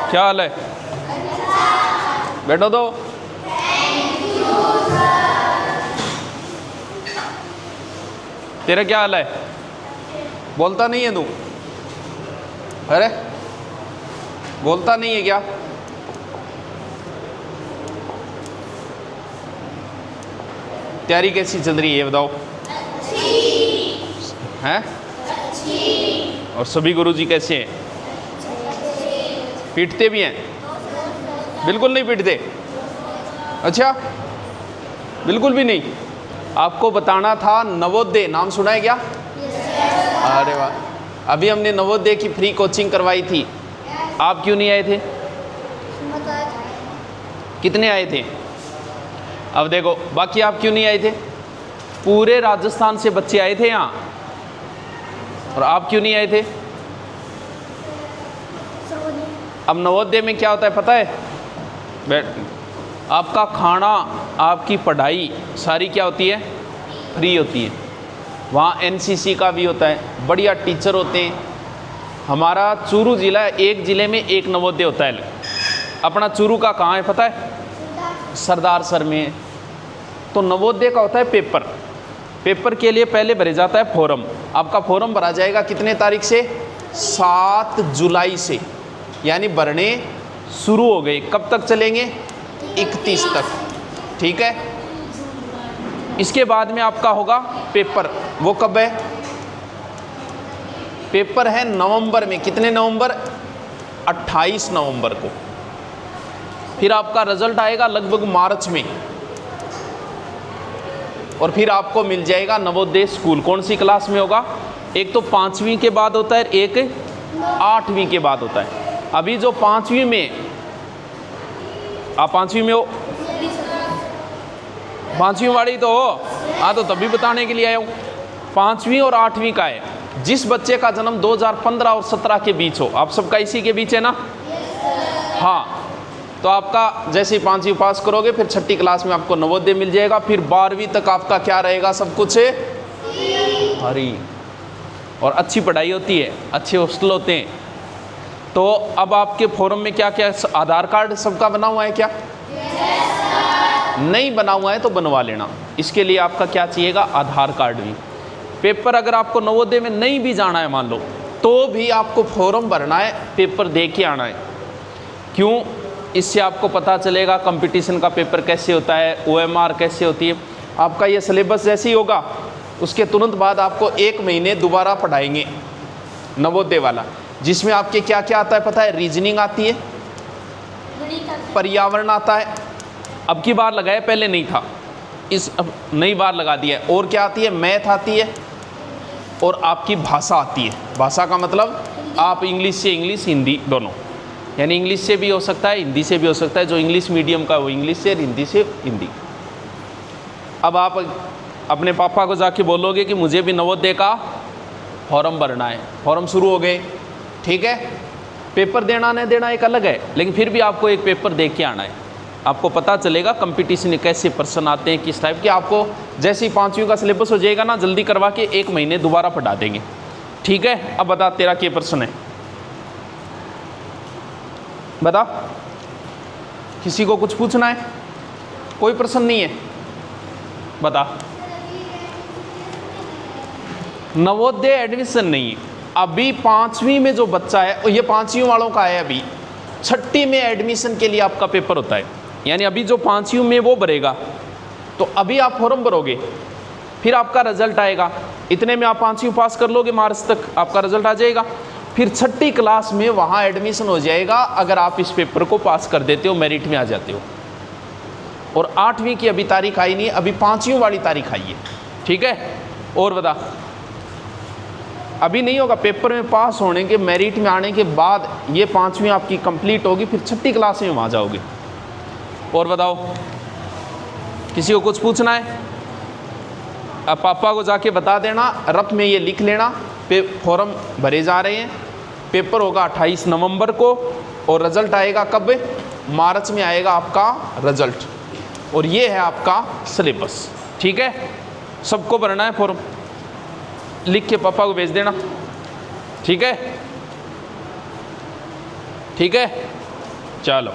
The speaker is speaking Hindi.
क्या हाल है? बैठो तो। तेरा क्या हाल है? बोलता नहीं है तू? अरे बोलता नहीं है क्या? तैयारी कैसी चल रही है ये बताओ? हैं? और सभी गुरुजी कैसे हैं? पीटते भी हैं? बिल्कुल नहीं पीटते? अच्छा, बिल्कुल भी नहीं। आपको बताना था नवोदय, नाम सुना है क्या? अरे वाह, अभी हमने नवोदय की फ्री कोचिंग करवाई थी। आप क्यों नहीं आए थे? कितने आए थे? अब देखो, बाकी आप क्यों नहीं आए थे? पूरे राजस्थान से बच्चे आए थे यहाँ, और आप क्यों नहीं आए थे? अब नवोदय में क्या होता है पता है? आपका खाना, आपकी पढ़ाई सारी क्या होती है? फ्री होती है। वहाँ एनसीसी का भी होता है, बढ़िया टीचर होते हैं। हमारा चूरू ज़िला, एक ज़िले में एक नवोदय होता है। अपना चूरू का कहाँ है पता है? सरदार सर में है। तो नवोदय का होता है पेपर। पेपर के लिए पहले भरे जाता है फॉर्म। आपका फॉर्म भरा जाएगा कितने तारीख से? 7 जुलाई से, यानी भरने शुरू हो गए। कब तक चलेंगे? 31 तक। ठीक है। इसके बाद में आपका होगा पेपर। वो कब है? पेपर है नवंबर में। कितने नवंबर? 28 नवंबर को। फिर आपका रिजल्ट आएगा लगभग मार्च में, और फिर आपको मिल जाएगा नवोदय स्कूल। कौन सी क्लास में होगा? एक तो 5वीं के बाद होता है, एक 8वीं के बाद होता है। अभी जो 5वीं में, आप 5वीं में हो? 5वीं वाली तो हो? हाँ, तो तभी बताने के लिए आया हूँ। 5वीं और 8वीं का है। जिस बच्चे का जन्म 2015 और 17 के बीच हो, आप सबका इसी के बीच है ना? हाँ, तो आपका जैसे ही 5वीं पास करोगे, फिर 6ठी क्लास में आपको नवोदय मिल जाएगा। फिर 12वीं तक आपका क्या रहेगा? सब कुछ हरी, और अच्छी पढ़ाई होती है, अच्छे हॉस्टल होते हैं। तो अब आपके फॉर्म में क्या क्या? आधार कार्ड सबका बना हुआ है क्या? नहीं बना हुआ है तो बनवा लेना। इसके लिए आपका क्या चाहिएगा? आधार कार्ड भी। पेपर अगर आपको नवोदय में नहीं भी जाना है मान लो, तो भी आपको फॉर्म भरना है, पेपर दे के आना है। क्यों? इससे आपको पता चलेगा कंपटीशन का पेपर कैसे होता है, OMR कैसे होती है। आपका ये सिलेबस जैसे ही होगा, उसके तुरंत बाद आपको 1 महीने दोबारा पढ़ाएंगे नवोदय वाला, जिसमें आपके क्या क्या आता है पता है? रीजनिंग आती है, पर्यावरण आता है। अब की बार लगाया, पहले नहीं था, इस अब नई बार लगा दिया है। और क्या आती है? मैथ आती है, और आपकी भाषा आती है। भाषा का मतलब आप इंग्लिश से इंग्लिश, हिंदी दोनों, यानी इंग्लिश से भी हो सकता है, हिंदी से भी हो सकता है। जो इंग्लिश मीडियम का वो इंग्लिश से, हिंदी से हिंदी। अब आप अपने पापा को जाके बोलोगे कि मुझे भी नवोदय का फॉर्म भरना है। फॉर्म शुरू हो गए, ठीक है। पेपर देना नहीं देना एक अलग है, लेकिन फिर भी आपको एक पेपर दे के आना है। आपको पता चलेगा कंपटीशन में कैसे प्रश्न आते हैं, किस टाइप के। आपको जैसे ही 5वीं का सिलेबस हो जाएगा ना, जल्दी करवा के 1 महीने दोबारा पढ़ा देंगे। ठीक है। अब बता, तेरा क्या प्रश्न है? बता, किसी को कुछ पूछना है? कोई प्रश्न नहीं है? बता। नवोदय एडमिशन नहीं है अभी। 5वीं में जो बच्चा है, ये 5वीं वालों का है। अभी 6ठी में एडमिशन के लिए आपका पेपर होता है, यानी अभी जो 5वीं में वो भरेगा, तो अभी आप फॉर्म भरोगे, फिर आपका रिजल्ट आएगा। इतने में आप 5वीं पास कर लोगे, मार्च तक आपका रिजल्ट आ जाएगा। फिर 6ठी क्लास में वहाँ एडमिशन हो जाएगा, अगर आप इस पेपर को पास कर देते हो, मेरिट में आ जाते हो। और 8वीं की अभी तारीख आई नहीं है, अभी 5वीं वाली तारीख आई है। ठीक है। और बता, अभी नहीं होगा। पेपर में पास होने के, मेरिट में आने के बाद ये 5वीं आपकी कंप्लीट होगी, फिर 6ठी क्लास में वहाँ जाओगे। और बताओ, किसी को कुछ पूछना है? अब पापा को जाके बता देना, रफ में ये लिख लेना, फॉर्म भरे जा रहे हैं। पेपर होगा 28 नवंबर को, और रिजल्ट आएगा कब? मार्च में आएगा आपका रिजल्ट। और ये है आपका सिलेबस। ठीक है। सबको भरना है फॉर्म, लिख के पापा को भेज देना। ठीक है। ठीक है। चलो